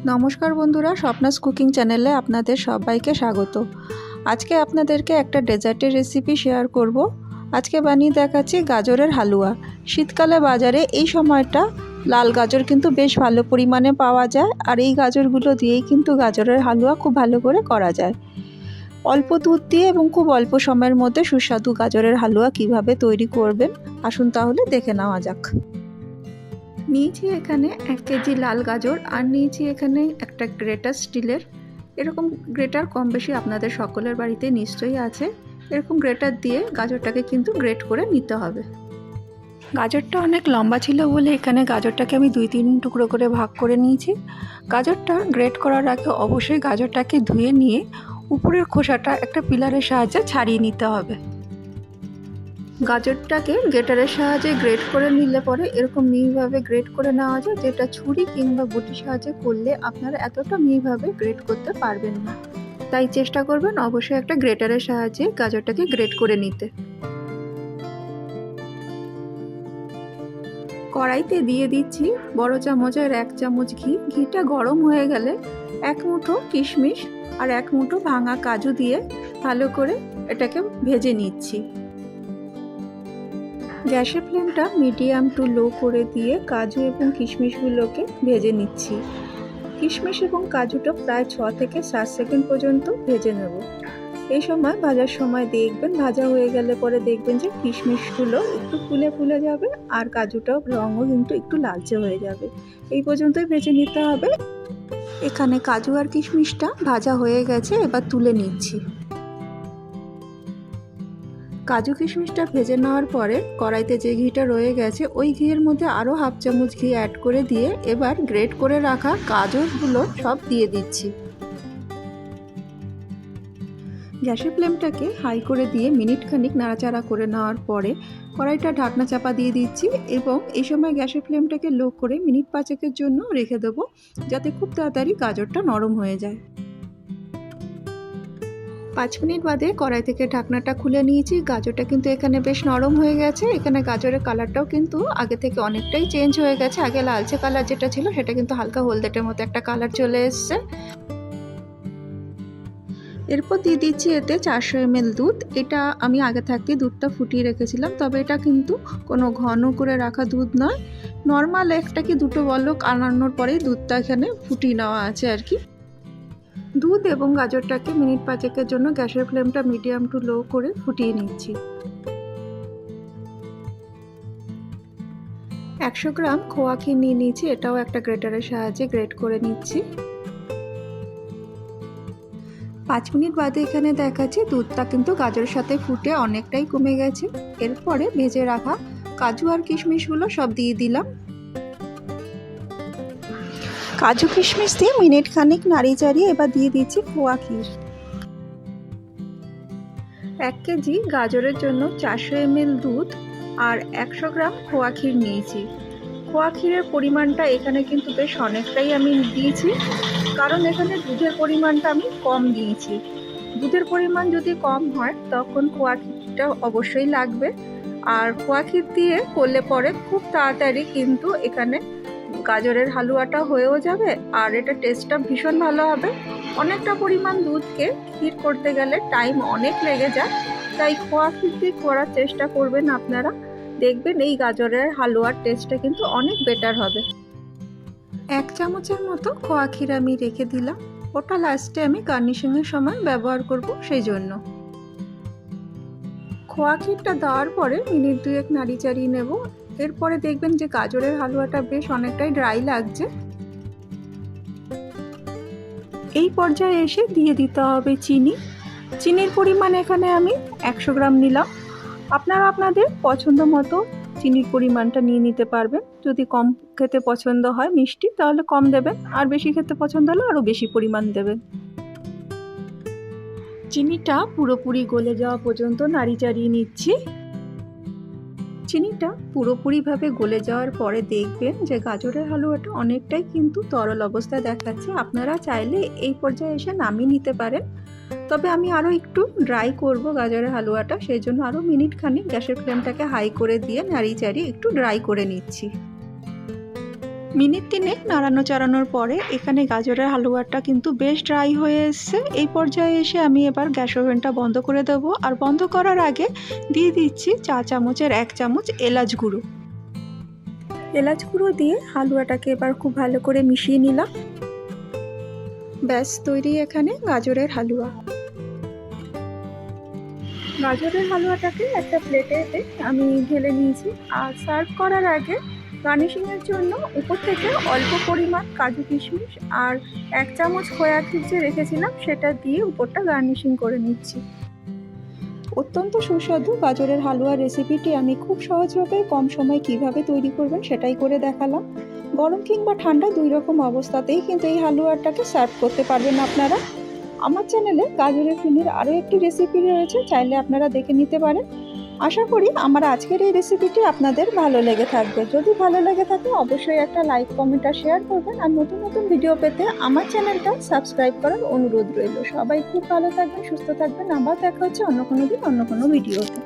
নমস্কার বন্ধুরা, স্বপ্নাস কুকিং চ্যানেলে আপনাদের সবাইকে স্বাগত। আজকে আপনাদেরকে একটা ডেজার্টের রেসিপি শেয়ার করব। আজকে বানিয়ে দেখাচ্ছি গাজরের হালুয়া। শীতকালে বাজারে এই সময়টা লাল গাজর কিন্তু বেশ ভালো পরিমাণে পাওয়া যায়, আর এই গাজরগুলো দিয়েই কিন্তু গাজরের হালুয়া খুব ভালো করে করা যায়। অল্প দুধ দিয়ে এবং খুব অল্প সময়ের মধ্যে সুস্বাদু গাজরের হালুয়া কিভাবে তৈরি করবেন, আসুন তাহলে দেখে নেওয়া যাক। নিয়েছি এখানে 1 কেজি লাল গাজর, আর নিয়েছি এখানে একটা গ্রেটার স্টিলের। এরকম গ্রেটার কম বেশি আপনাদের সকলের বাড়িতে নিশ্চয়ই আছে। এরকম গ্রেটার দিয়ে গাজরটাকে কিন্তু গ্রেট করে নিতে হবে। গাজরটা অনেক লম্বা ছিল বলে এখানে গাজরটাকে আমি 2-3 টুকরো করে ভাগ করে নিয়েছি। গাজরটা গ্রেট করার আগে অবশ্যই গাজরটাকে ধুয়ে নিয়ে উপরের খোসাটা একটা পিলারের সাহায্যে ছাড়িয়ে নিতে হবে। গাজরটাকে গ্রেটারের সাহায্যে গ্রেট করে নিলে পরে এরকম মিহিভাবে গ্রেট করে নেওয়া যায়, যেটা ছুরি কিংবা বটির সাহায্যে করলে আপনারা এতটা মিহিভাবে গ্রেট করতে পারবেন না। তাই চেষ্টা করবেন অবশ্যই একটা গ্রেটারের সাহায্যে গাজরটাকে গ্রেট করে নিতে। কড়াইতে দিয়ে দিচ্ছি বড় চামচের 1 চামচ ঘি। ঘিটা গরম হয়ে গেলে 1 মুঠো কিশমিশ আর 1 মুঠো ভাঙা কাজু দিয়ে ভালো করে এটাকে ভেজে নিচ্ছি। গ্যাসের ফ্লেমটা মিডিয়াম টু লো করে দিয়ে কাজু এবং কিশমিশগুলোকে ভেজে নিচ্ছি। কিশমিশ এবং কাজুটা প্রায় 6 থেকে 7 সেকেন্ড পর্যন্ত ভেজে নেব। এই সময় ভাজার সময় দেখবেন, ভাজা হয়ে গেলে পরে দেখবেন যে কিশমিশগুলো একটু ফুলে ফুলে যাবে আর কাজুটাও রঙও কিন্তু একটু লালচে হয়ে যাবে। এই পর্যন্তই ভেজে নিতে হবে। এখানে কাজু আর কিশমিশটা ভাজা হয়ে গেছে, এবার তুলে নিচ্ছি। কাজু কিশমিশটা ভেজে নেওয়ার পরে কড়াইতে যে ঘিটা রয়ে গেছে ওই ঘিয়ের মধ্যে আরও 1/2 চামচ ঘি অ্যাড করে দিয়ে এবার গ্রেট করে রাখা গাজরগুলো সব দিয়ে দিচ্ছি। গ্যাসের ফ্লেমটাকে হাই করে দিয়ে মিনিট খানিক নাড়াচাড়া করে নেওয়ার পরে কড়াইটা ঢাকনা চাপা দিয়ে দিচ্ছি এবং এই সময় গ্যাসের ফ্লেমটাকে লো করে মিনিট 5-এর জন্য রেখে দেবো, যাতে খুব তাড়াতাড়ি গাজরটা নরম হয়ে যায়। 5 মিনিট বাদে কড়াই থেকে ঢাকনাটা খুলে নিয়েছি। গাজরটা কিন্তু এখানে বেশ নরম হয়ে গেছে। এখানে গাজরের কালারটাও কিন্তু আগে থেকে অনেকটাই চেঞ্জ হয়ে গেছে। আগে লালচে কালার যেটা ছিল সেটা কিন্তু হালকা হলদেটের মতো একটা কালার চলে এসছে। এরপর দিয়ে দিচ্ছি এতে 400 ml দুধ। এটা আমি আগে থাকতে দুধটা ফুটিয়ে রেখেছিলাম, তবে এটা কিন্তু কোনো ঘন করে রাখা দুধ নয়, নর্মাল একটা কি দুটো বলক আনানোর পরেই দুধটা এখানে ফুটিয়ে নেওয়া আছে আর কি। দুধ এবং গাজরটাকে মিনিট 5-এর জন্য গ্যাসের ফ্লেমটা মিডিয়াম টু লো করে ফুটিয়ে নিচ্ছি। 100 গ্রাম খোয়া ক্ষীর নিয়ে নিয়েছি, এটাও একটা গ্রেটারের সাহায্যে গ্রেট করে নিচ্ছি। 5 মিনিট বাদে এখানে দেখাচ্ছি দুধটা কিন্তু গাজরের সাথে ফুটে অনেকটাই কমে গেছে। এরপরে ভেজে রাখা কাজু আর কিশমিশগুলো সব দিয়ে দিলাম। কাজু কিশমিশ দিয়ে মিনিট খানিক নাড়িয়ে চাড়িয়ে এবার দিয়ে দিচ্ছি খোয়া ক্ষীর। 1 কেজি গাজরের জন্য 400 ml দুধ আর 100 গ্রাম খোয়া ক্ষীর নিয়েছি। খোয়া ক্ষীরের পরিমাণটা এখানে কিন্তু বেশ অনেকটাই আমি দিয়েছি, কারণ এখানে দুধের পরিমাণটা আমি কম দিয়েছি। দুধের পরিমাণ যদি কম হয় তখন খোয়া ক্ষীরটা অবশ্যই লাগবে, আর খোয়া ক্ষীর দিয়ে করলে পরে খুব তাড়াতাড়ি কিন্তু এখানে গাজরের হালুয়াটা হয়েও যাবে আর এটা টেস্টটা ভীষণ ভালো হবে। অনেকটা পরিমাণ দুধকে ক্ষীর করতে গেলে টাইম অনেক লেগে যায়, তাই খোয়া ক্ষীর দিয়ে করার চেষ্টা করবেন আপনারা। দেখবেন এই গাজরের হালুয়ার টেস্টটা কিন্তু অনেক বেটার হবে। 1 চামচের মতো খোয়া ক্ষীর আমি রেখে দিলাম, ওটা লাস্টে আমি গার্নিশিংয়ের সময় ব্যবহার করব সেই জন্য। খোয়া ক্ষীরটা দেওয়ার পরে মিনিট 2 নাড়িয়ে চাড়িয়ে নেব। এরপরে দেখবেন যে গাজরের হালুয়াটা বেশ অনেকটাই ড্রাই লাগছে। এই পর্যায়ে এসে দিয়ে দিতে হবে চিনি। চিনির পরিমাণ এখানে আমি 100 গ্রাম নিলাম। আপনারা আপনাদের পছন্দ মতো চিনির পরিমাণটা নিয়ে নিতে পারবেন। যদি কম খেতে পছন্দ হয় মিষ্টি তাহলে কম দেবেন, আর বেশি খেতে পছন্দ হলে আরও বেশি পরিমাণ দেবেন। চিনিটা পুরোপুরি গলে যাওয়া পর্যন্ত নাড়িয়ে চাড়িয়ে নিচ্ছি। চিনিটা পুরোপুরিভাবে গলে যাওয়ার পরে দেখবেন যে গাজরের হালুয়াটা অনেকটাই কিন্তু তরল অবস্থায় দেখাচ্ছে। আপনারা চাইলে এই পর্যায়ে এসে নামিয়ে নিতে পারেন, তবে আমি আরও একটু ড্রাই করব গাজরের হালুয়াটা, সেই জন্য আরও মিনিট খানিক গ্যাসের ফ্লেমটাকে হাই করে দিয়ে নাড়িয়ে চাড়িয়ে একটু ড্রাই করে নিচ্ছি। মিনিট 3 নাড়ানো চাড়ানোর পরে এখানে গাজরের হালুয়াটা কিন্তু বেশ ড্রাই হয়ে এসছে। এই পর্যায়ে এসে আমি এবার গ্যাস ওভেনটা বন্ধ করে দেব। আর বন্ধ করার আগে দিয়ে দিচ্ছি চা চামচের 1 চামচ এলাচ গুঁড়ো। এলাচ গুঁড়ো দিয়ে হালুয়াটাকে এবার খুব ভালো করে মিশিয়ে নিলাম। ব্যাস তৈরি এখানে গাজরের হালুয়া। গাজরের হালুয়াটাকে একটা প্লেটে আমি ঢেলে নিয়েছি। আর সার্ভ করার আগে গার্নিশিংয়ের জন্য উপর থেকে অল্প পরিমাণ কাজু কিশমিশ আর 1 চামচ খোয়া ক্ষীর যে রেখেছিলাম সেটা দিয়ে উপরটা গার্নিশিং করে নিচ্ছি। অত্যন্ত সুস্বাদু গাজরের হালুয়ার রেসিপিটি আমি খুব সহজভাবে কম সময়ে কিভাবে তৈরি করবেন সেটাই করে দেখালাম। গরম কিংবা ঠান্ডা 2 রকম অবস্থাতেই কিন্তু এই হালুয়াটাকে সার্ভ করতে পারবেন আপনারা। আমার চ্যানেলে গাজরের ফিরনির আরও একটি রেসিপি রয়েছে, চাইলে আপনারা দেখে নিতে পারেন। আশা করি আমার আজকের এই রেসিপিটি আপনাদের ভালো লেগে থাকবে। যদি ভালো লেগে থাকে অবশ্যই একটা লাইক, কমেন্ট আর শেয়ার করবেন। আর নতুন নতুন ভিডিও পেতে আমার চ্যানেলটা সাবস্ক্রাইব করার অনুরোধ রইল। সবাই খুব ভালো থাকবেন, সুস্থ থাকবেন। আবার দেখা হচ্ছে অন্য কোনো দিন অন্য কোনো ভিডিওতে।